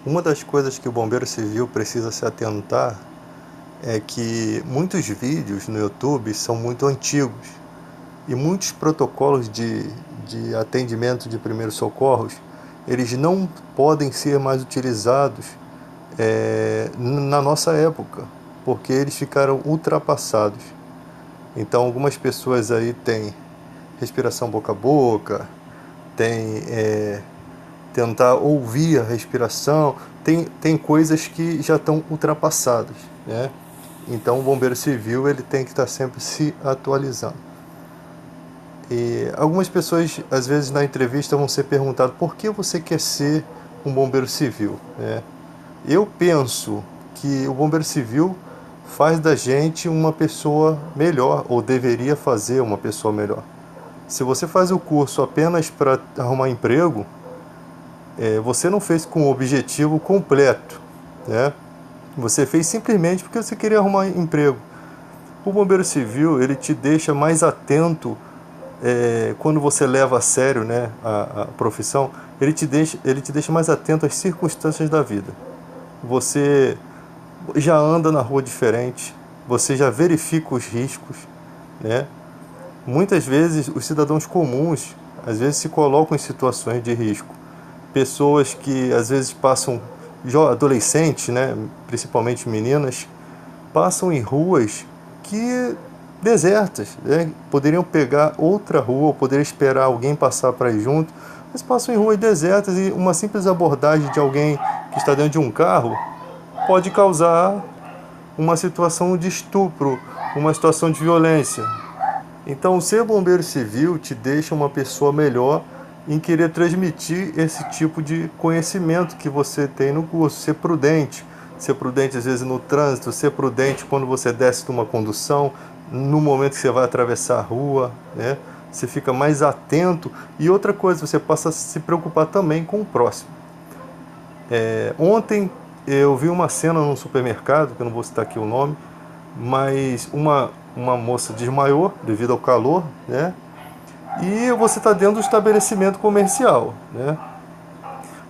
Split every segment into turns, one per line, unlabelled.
Uma das coisas que o bombeiro civil precisa se atentar é que muitos vídeos no YouTube são muito antigos e muitos protocolos de atendimento de primeiros socorros, eles não podem ser mais utilizados na nossa época, porque eles ficaram ultrapassados. Então algumas pessoas aí têm respiração boca a boca, tem tentar ouvir a respiração, tem coisas que já estão ultrapassadas, né? Então o bombeiro civil ele tem que estar sempre se atualizando. E algumas pessoas, às vezes na entrevista, vão ser perguntadas por que você quer ser um bombeiro civil, né? Eu penso que o bombeiro civil faz da gente uma pessoa melhor, ou deveria fazer uma pessoa melhor. Se você faz o curso apenas para arrumar emprego, você não fez com o objetivo completo, né? Você fez simplesmente porque você queria arrumar emprego. O bombeiro civil ele te deixa mais atento quando você leva a sério, né, a profissão. Ele te deixa mais atento às circunstâncias da vida. Você já anda na rua diferente, você já verifica os riscos, né? Muitas vezes os cidadãos comuns às vezes se colocam em situações de risco. Pessoas que às vezes passam, adolescentes, né, principalmente meninas, passam em ruas que desertas, né? Poderiam pegar outra rua, poderiam esperar alguém passar para ir junto, mas passam em ruas desertas e uma simples abordagem de alguém que está dentro de um carro pode causar uma situação de estupro, uma situação de violência. Então, ser bombeiro civil te deixa uma pessoa melhor em querer transmitir esse tipo de conhecimento que você tem no curso. Ser prudente às vezes no trânsito, ser prudente quando você desce de uma condução, no momento que você vai atravessar a rua, né? Você fica mais atento. E outra coisa, você passa a se preocupar também com o próximo. Ontem eu vi uma cena num supermercado, que eu não vou citar aqui o nome, mas uma moça desmaiou devido ao calor, né? E você está dentro do estabelecimento comercial, né?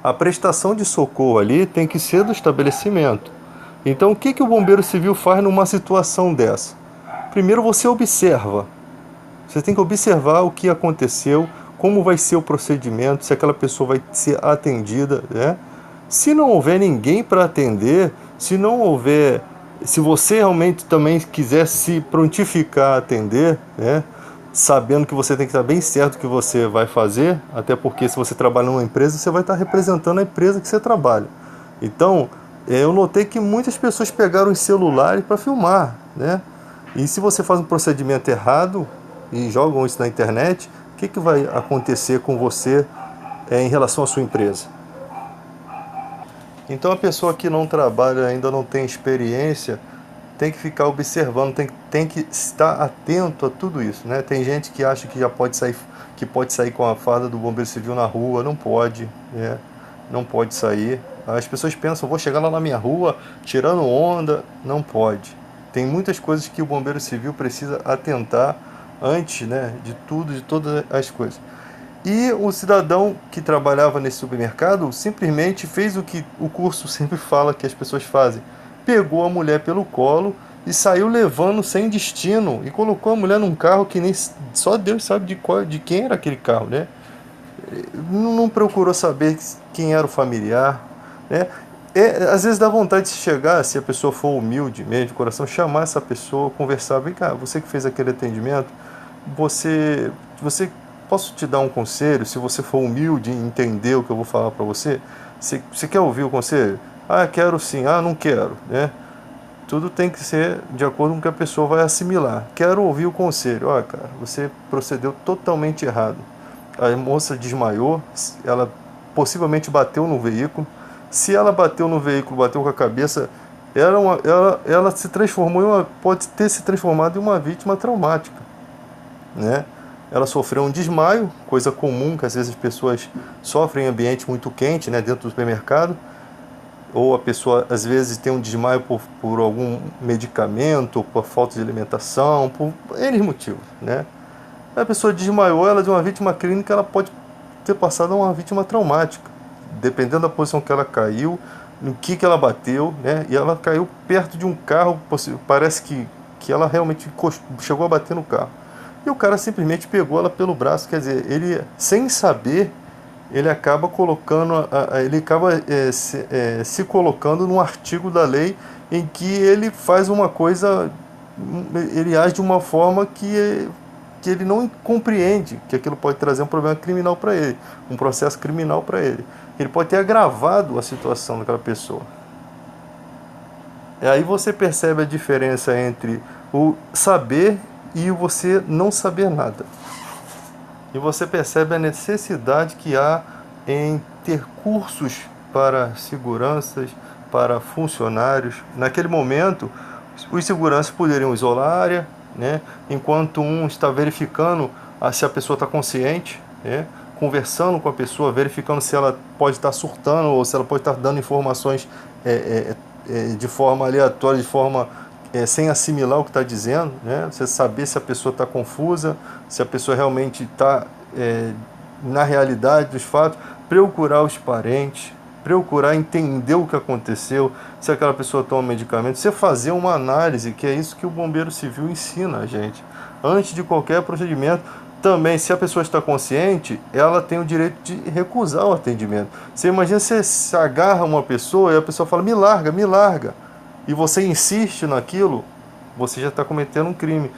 A prestação de socorro ali tem que ser do estabelecimento. Então o que o bombeiro civil faz numa situação dessa? Primeiro você observa. Você tem que observar o que aconteceu, como vai ser o procedimento, se aquela pessoa vai ser atendida, né? Se não houver ninguém para atender, se você realmente também quiser se prontificar a atender, né? Sabendo que você tem que estar bem certo do que você vai fazer, até porque se você trabalha numa empresa, você vai estar representando a empresa que você trabalha. Então, eu notei que muitas pessoas pegaram os celulares para filmar, né? E se você faz um procedimento errado e jogam isso na internet, o que vai acontecer com você em relação à sua empresa? Então a pessoa que não trabalha, ainda não tem experiência, tem que ficar observando, tem que estar atento a tudo isso, né? Tem gente que acha que já pode sair com a farda do bombeiro civil na rua, não pode, né? Não pode sair. As pessoas pensam, vou chegar lá na minha rua tirando onda, não pode. Tem muitas coisas que o bombeiro civil precisa atentar antes, né, de tudo, de todas as coisas. E o cidadão que trabalhava nesse supermercado simplesmente fez o que o curso sempre fala que as pessoas fazem. Pegou a mulher pelo colo e saiu levando sem destino e colocou a mulher num carro que nem só Deus sabe de quem era aquele carro, né? Não procurou saber quem era o familiar, né? Às vezes dá vontade de chegar, se a pessoa for humilde mesmo, de coração, chamar essa pessoa, conversar, vem cá, você que fez aquele atendimento, você posso te dar um conselho, se você for humilde e entender o que eu vou falar para você? Você quer ouvir o conselho? Ah, quero sim. Ah, não quero, né? Tudo tem que ser de acordo com o que a pessoa vai assimilar. Quero ouvir o conselho. Olha, cara, você procedeu totalmente errado. A moça desmaiou, ela possivelmente bateu no veículo. Se ela bateu no veículo, bateu com a cabeça, ela se transformou pode ter se transformado em uma vítima traumática, né? Ela sofreu um desmaio, coisa comum que às vezes as pessoas sofrem em ambiente muito quente, né, dentro do supermercado, ou a pessoa às vezes tem um desmaio por algum medicamento, por falta de alimentação, por N motivos, né? A pessoa desmaiou, ela de uma vítima clínica, ela pode ter passado a uma vítima traumática, dependendo da posição que ela caiu, no que ela bateu, né? E ela caiu perto de um carro, parece que ela realmente chegou a bater no carro. E o cara simplesmente pegou ela pelo braço, quer dizer, ele, sem saber, ele acaba colocando, ele acaba se colocando num artigo da lei em que ele faz uma coisa, ele age de uma forma que ele não compreende que aquilo pode trazer um problema criminal para ele, um processo criminal para ele. Ele pode ter agravado a situação daquela pessoa. E aí você percebe a diferença entre o saber e o você não saber nada. E você percebe a necessidade que há em ter cursos para seguranças, para funcionários. Naquele momento, os seguranças poderiam isolar a área, né, enquanto um está verificando se a pessoa está consciente, né, conversando com a pessoa, verificando se ela pode estar surtando ou se ela pode estar dando informações de forma aleatória, de forma sem assimilar o que está dizendo, né? Você saber se a pessoa está confusa, se a pessoa realmente está na realidade dos fatos, procurar os parentes, procurar entender o que aconteceu, se aquela pessoa toma medicamento, você fazer uma análise, que é isso que o bombeiro civil ensina a gente. Antes de qualquer procedimento, também, se a pessoa está consciente, ela tem o direito de recusar o atendimento. Você imagina, você se agarra uma pessoa e a pessoa fala, me larga, e você insiste naquilo, você já está cometendo um crime.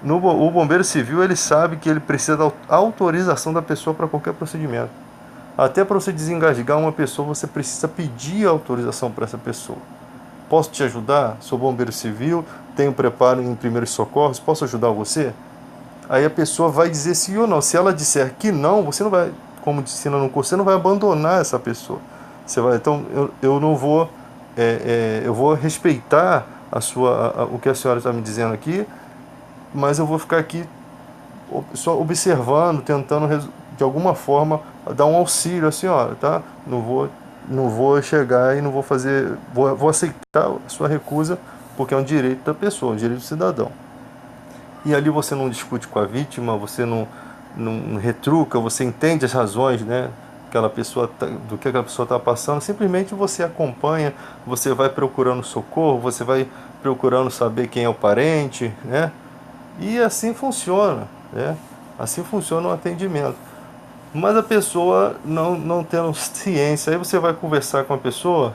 O bombeiro civil, ele sabe que ele precisa da autorização da pessoa para qualquer procedimento. Até para você desengasgar uma pessoa, você precisa pedir autorização para essa pessoa. Posso te ajudar? Sou bombeiro civil, tenho preparo em primeiros socorros, posso ajudar você? Aí a pessoa vai dizer sim ou não. Se ela disser que não, você não vai, como ensina no curso, você não vai abandonar essa pessoa. Você vai, então eu não vou, eu vou respeitar o que a senhora está me dizendo aqui, mas eu vou ficar aqui só observando, tentando de alguma forma dar um auxílio à senhora, tá? Não vou chegar e não vou fazer, vou aceitar a sua recusa, porque é um direito da pessoa, um direito do cidadão. E ali você não discute com a vítima, você não retruca, você entende as razões, né, do que aquela pessoa está passando, simplesmente você acompanha, você vai procurando socorro, você vai procurando saber quem é o parente, né, e assim funciona, né, assim funciona o atendimento. Mas a pessoa não tendo ciência, aí você vai conversar com a pessoa,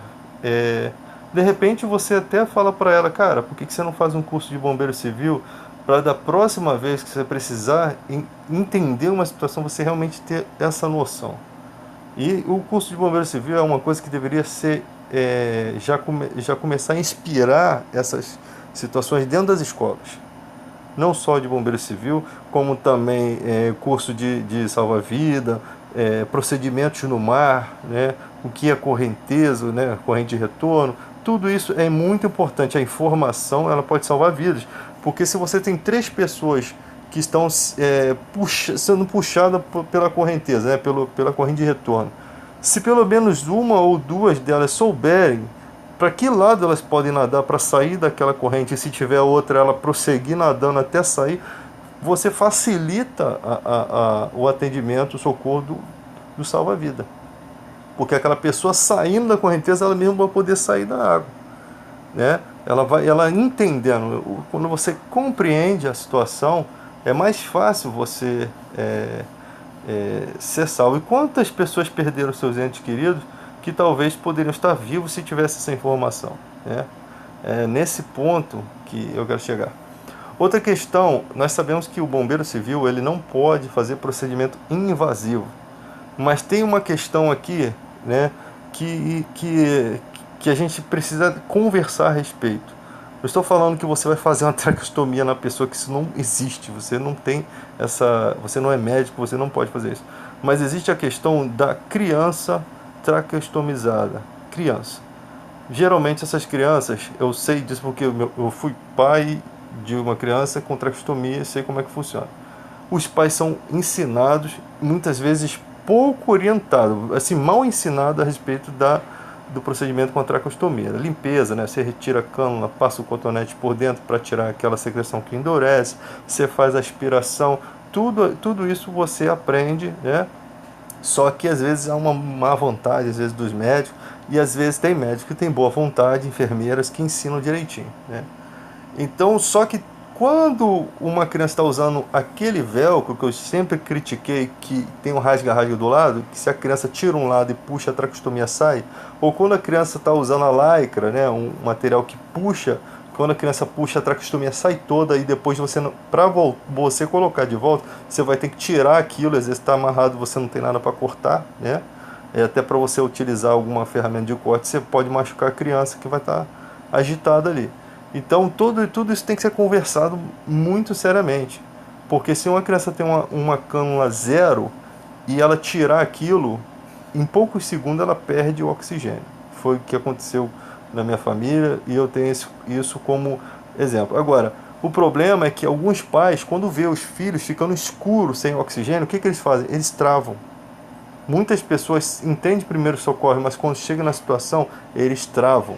de repente você até fala para ela, cara, por que você não faz um curso de bombeiro civil para da próxima vez que você precisar entender uma situação, você realmente ter essa noção. E o curso de bombeiro civil é uma coisa que deveria ser, já começar a inspirar essas situações dentro das escolas. Não só de bombeiro civil, como também curso de salva-vida, procedimentos no mar, né, o que é correnteza, né, corrente de retorno. Tudo isso é muito importante. A informação, ela pode salvar vidas. Porque se você tem 3 pessoas que estão sendo puxadas pela correnteza, né, pela corrente de retorno, se pelo menos uma ou duas delas souberem para que lado elas podem nadar para sair daquela corrente, e se tiver outra, ela prosseguir nadando até sair, você facilita o atendimento, o socorro do salva-vida. Porque aquela pessoa saindo da correnteza, ela mesma vai poder sair da água, né? Ela entendendo, quando você compreende a situação, é mais fácil você ser salvo. E quantas pessoas perderam seus entes queridos que talvez poderiam estar vivos se tivesse essa informação, né? É nesse ponto que eu quero chegar. Outra questão, nós sabemos que o bombeiro civil, ele não pode fazer procedimento invasivo, mas tem uma questão aqui, né, que a gente precisa conversar a respeito. Eu estou falando que você vai fazer uma traqueostomia na pessoa, que isso não existe, você não tem você não é médico, você não pode fazer isso. Mas existe a questão da criança traqueostomizada. Criança. Geralmente essas crianças, eu sei disso porque eu fui pai de uma criança com traqueostomia, sei como é que funciona. Os pais são ensinados, muitas vezes pouco orientados, assim, mal ensinados a respeito do procedimento com a traqueostomia. A limpeza, né? Você retira a cânula, passa o cotonete por dentro para tirar aquela secreção que endurece, você faz a aspiração, tudo isso você aprende, né? Só que às vezes há uma má vontade, às vezes dos médicos, e às vezes tem médicos que têm boa vontade, enfermeiras que ensinam direitinho, né? Então, só que quando uma criança está usando aquele velcro que eu sempre critiquei, que tem um rasga-rasga do lado, que se a criança tira um lado e puxa, a tracostomia sai, ou quando a criança está usando a lycra, né, um material que puxa, quando a criança puxa, a tracostomia sai toda e depois para você colocar de volta, você vai ter que tirar aquilo, às vezes está amarrado, você não tem nada para cortar, né? Até para você utilizar alguma ferramenta de corte, você pode machucar a criança que vai estar agitada ali. Então tudo isso tem que ser conversado muito seriamente. Porque se uma criança tem uma cânula zero e ela tirar aquilo, em poucos segundos ela perde o oxigênio. Foi o que aconteceu na minha família e eu tenho isso como exemplo. Agora, o problema é que alguns pais, quando vê os filhos ficando escuros sem oxigênio, o que eles fazem? Eles travam. Muitas pessoas entendem primeiro socorro, mas quando chega na situação, eles travam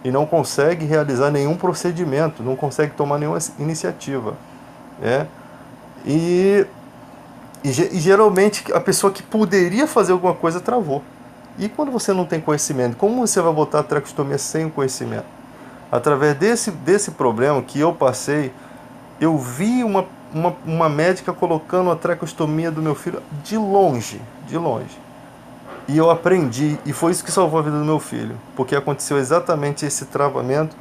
e não conseguem realizar nenhum procedimento, não conseguem tomar nenhuma iniciativa, né? E, e geralmente a pessoa que poderia fazer alguma coisa travou. E quando você não tem conhecimento, como você vai botar a tracostomia sem o conhecimento? Através desse problema que eu passei, eu vi uma médica colocando a tracostomia do meu filho de longe, de longe. E eu aprendi, e foi isso que salvou a vida do meu filho, porque aconteceu exatamente esse travamento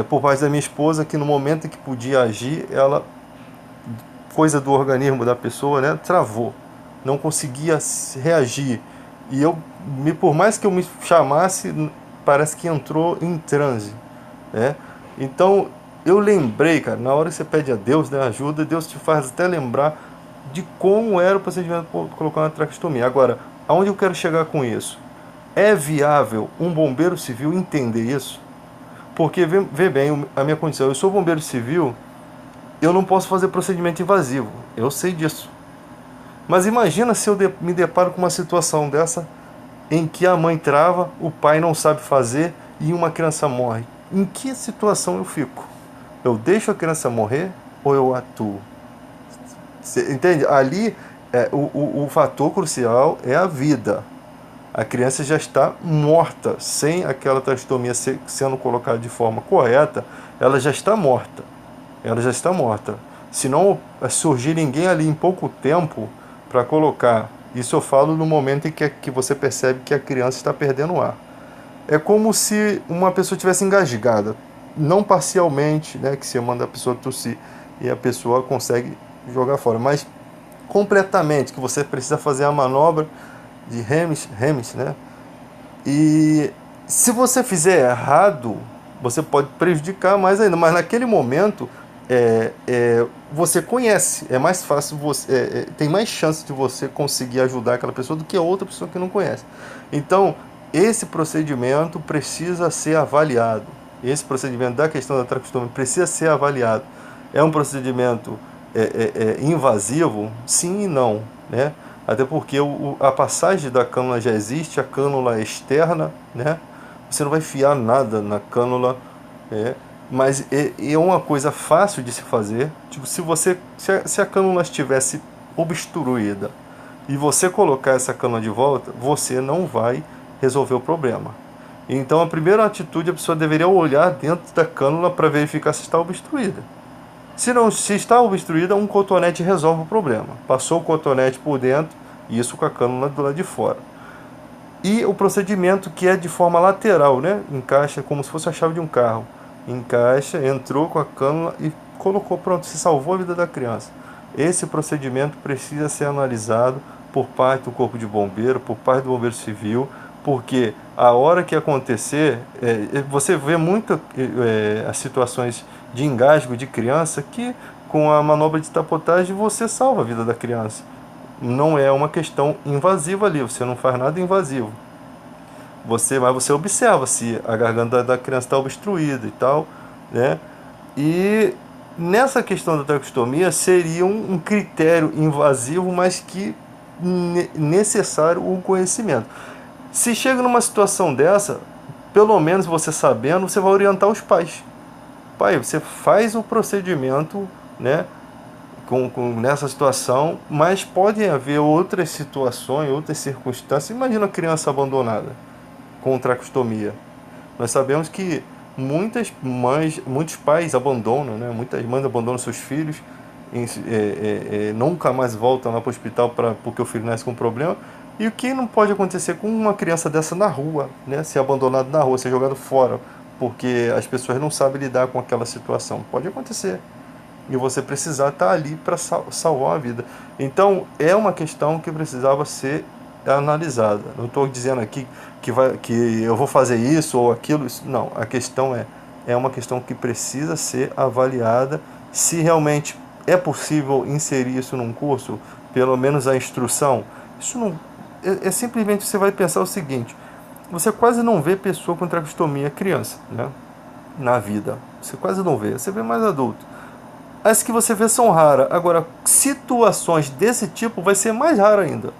por parte da minha esposa, que no momento em que podia agir, ela, coisa do organismo da pessoa, né, travou, não conseguia reagir. E por mais que eu me chamasse, parece que entrou em transe, né? Então eu lembrei, cara, na hora que você pede a Deus, né, ajuda, Deus te faz até lembrar de como era o procedimento de colocar uma tracostomia. Agora, aonde eu quero chegar com isso? É viável um bombeiro civil entender isso? Porque, vê bem a minha condição, eu sou bombeiro civil, eu não posso fazer procedimento invasivo, eu sei disso. Mas imagina se eu me deparo com uma situação dessa, em que a mãe trava, o pai não sabe fazer e uma criança morre. Em que situação eu fico? Eu deixo a criança morrer ou eu atuo? Você entende? Ali, o fator crucial é a vida. A criança já está morta, sem aquela tracostomia sendo colocada de forma correta, ela já está morta. Ela já está morta. Se não surgir ninguém ali em pouco tempo para colocar, isso eu falo no momento em que você percebe que a criança está perdendo o ar. É como se uma pessoa tivesse engasgada, não parcialmente, né, que você manda a pessoa tossir e a pessoa consegue jogar fora, mas completamente, que você precisa fazer a manobra de Hemis, né? E se você fizer errado, você pode prejudicar mais ainda, mas naquele momento você conhece, é mais fácil, tem mais chance de você conseguir ajudar aquela pessoa do que a outra pessoa que não conhece. Então, esse procedimento precisa ser avaliado. Esse procedimento da questão da tracostomia precisa ser avaliado. É um procedimento invasivo? Sim e não, né? Até porque a passagem da cânula já existe, a cânula é externa, né? Você não vai enfiar nada na cânula, mas é uma coisa fácil de se fazer. Tipo, se a cânula estivesse obstruída e você colocar essa cânula de volta, você não vai resolver o problema. Então a primeira atitude, a pessoa deveria olhar dentro da cânula para verificar se está obstruída. Se está obstruída, um cotonete resolve o problema. Passou o cotonete por dentro, isso com a cânula do lado de fora. E o procedimento que é de forma lateral, né? Encaixa como se fosse a chave de um carro. Encaixa, entrou com a cânula e colocou, pronto, se salvou a vida da criança. Esse procedimento precisa ser analisado por parte do Corpo de Bombeiro, por parte do Bombeiro Civil, porque a hora que acontecer, você vê muito as situações de engasgo de criança que com a manobra de tapotagem você salva a vida da criança. Não é uma questão invasiva ali, você não faz nada invasivo. Mas você observa se a garganta da criança está obstruída e tal, né? E nessa questão da tracostomia seria um critério invasivo, mas que necessário o conhecimento. Se chega numa situação dessa, pelo menos você sabendo, você vai orientar os pais. Pai, você faz o procedimento, né, nessa situação, mas pode haver outras situações, outras circunstâncias. Imagina a criança abandonada com tracostomia. Nós sabemos que muitas mães, muitos pais abandonam, né? Muitas mães abandonam seus filhos, nunca mais voltam lá para o hospital porque o filho nasce com problema. E o que não pode acontecer com uma criança dessa na rua, né? Ser abandonado na rua, ser jogado fora, porque as pessoas não sabem lidar com aquela situação. Pode acontecer. E você precisar estar ali para salvar a vida. Então, é uma questão que precisava ser analisada. Não estou dizendo aqui que eu vou fazer isso ou aquilo. Não, a questão é uma questão que precisa ser avaliada se realmente é possível inserir isso num curso, pelo menos a instrução. Isso não simplesmente você vai pensar o seguinte: você quase não vê pessoa com tracostomia criança, né? Na vida. Você quase não vê, você vê mais adulto. As que você vê são raras. Agora, situações desse tipo vai ser mais raro ainda.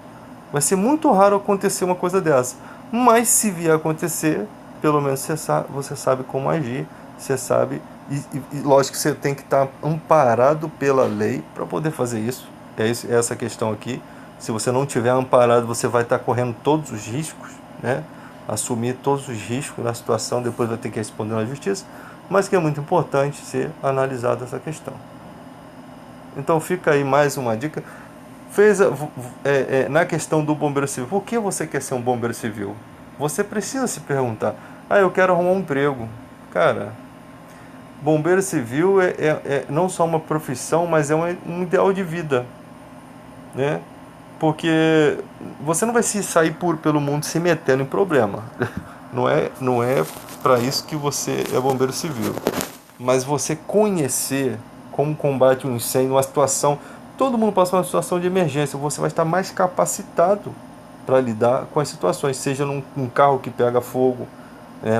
Vai ser muito raro acontecer uma coisa dessa. Mas se vier acontecer, pelo menos você sabe como agir. Você sabe. E lógico que você tem que estar amparado pela lei para poder fazer isso. É essa questão aqui. Se você não tiver amparado, você vai estar correndo todos os riscos, né? Assumir todos os riscos da situação, depois vai ter que responder na justiça. Mas que é muito importante ser analisada essa questão. Então fica aí mais uma dica. Na questão do bombeiro civil, por que você quer ser um bombeiro civil? Você precisa se perguntar: eu quero arrumar um emprego. Cara, bombeiro civil é não só uma profissão, mas é um ideal de vida, né? Porque você não vai se sair pelo mundo se metendo em problema. Não é para isso que você é bombeiro civil. Mas você conhecer como combate um incêndio, uma situação, todo mundo passa por uma situação de emergência, você vai estar mais capacitado para lidar com as situações, seja num carro que pega fogo,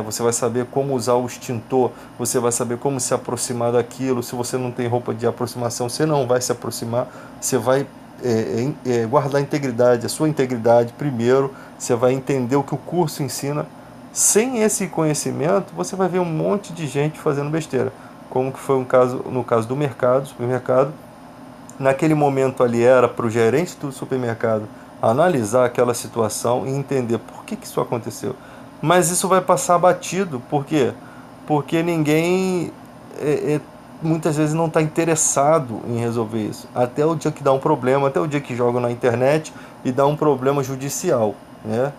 você vai saber como usar o extintor, você vai saber como se aproximar daquilo. Se você não tem roupa de aproximação, você não vai se aproximar, você vai guardar a integridade, a sua integridade primeiro, você vai entender o que o curso ensina. Sem esse conhecimento, você vai ver um monte de gente fazendo besteira, como que foi no caso do supermercado. Naquele momento ali era para o gerente do supermercado analisar aquela situação e entender por que isso aconteceu. Mas isso vai passar batido, por quê? Porque ninguém muitas vezes não está interessado em resolver isso. Até o dia que dá um problema, até o dia que jogam na internet e dá um problema judicial, né?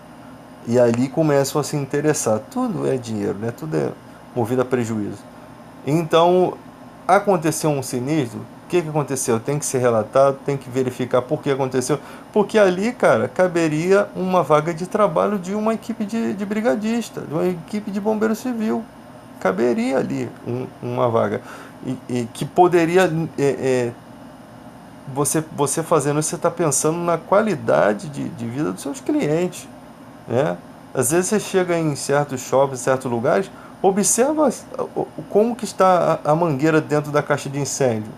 E ali começam a se interessar. Tudo é dinheiro, né? Tudo é movido a prejuízo. Então, aconteceu um sinistro, o que aconteceu? Tem que ser relatado, tem que verificar por que aconteceu. Porque ali, cara, caberia uma vaga de trabalho de uma equipe de brigadista, de uma equipe de bombeiro civil. Caberia ali uma vaga. E que poderia... você fazendo isso, você está pensando na qualidade de vida dos seus clientes, né? Às vezes você chega em certos shoppings, em certos lugares, observa como que está a mangueira dentro da caixa de incêndio.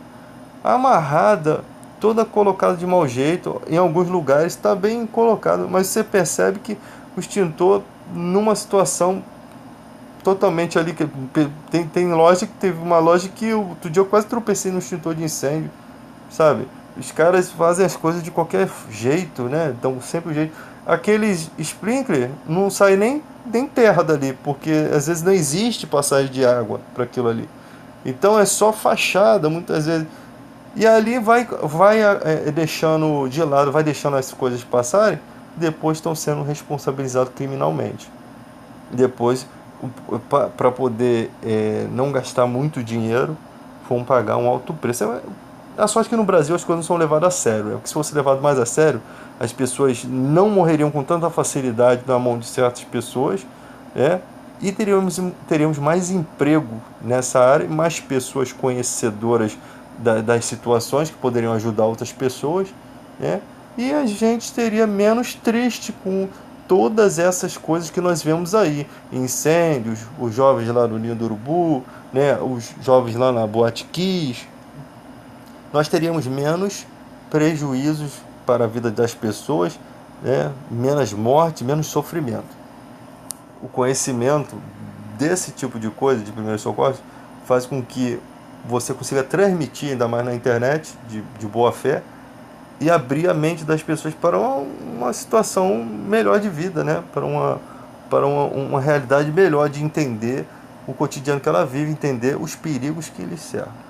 Amarrada, toda colocada de mau jeito, em alguns lugares está bem colocado, mas você percebe que o extintor, numa situação totalmente ali, que tem loja, que teve uma loja que outro dia eu quase tropecei no extintor de incêndio, sabe? Os caras fazem as coisas de qualquer jeito, né? Então sempre o jeito. Aqueles sprinkler não sai nem terra dali, porque às vezes não existe passagem de água para aquilo ali. Então é só fachada muitas vezes. E ali vai deixando de lado, vai deixando as coisas passarem, depois estão sendo responsabilizados criminalmente. Depois, para poder não gastar muito dinheiro, vão pagar um alto preço. A sorte é que no Brasil as coisas não são levadas a sério. Porque se fosse levado mais a sério, as pessoas não morreriam com tanta facilidade na mão de certas pessoas, né? E teríamos mais emprego nessa área, mais pessoas conhecedoras das situações que poderiam ajudar outras pessoas, né? E a gente teria menos triste com todas essas coisas que nós vemos aí, incêndios, os jovens lá no Ninho do Urubu, né? Os jovens lá na Boate Kiss. Nós teríamos menos prejuízos para a vida das pessoas, né? Menos morte, menos sofrimento. O conhecimento desse tipo de coisa, de primeiros socorros, faz com que você consiga transmitir, ainda mais na internet, de boa fé, e abrir a mente das pessoas para uma situação melhor de vida, né? Para uma realidade melhor de entender o cotidiano que ela vive, entender os perigos que lhe cercam.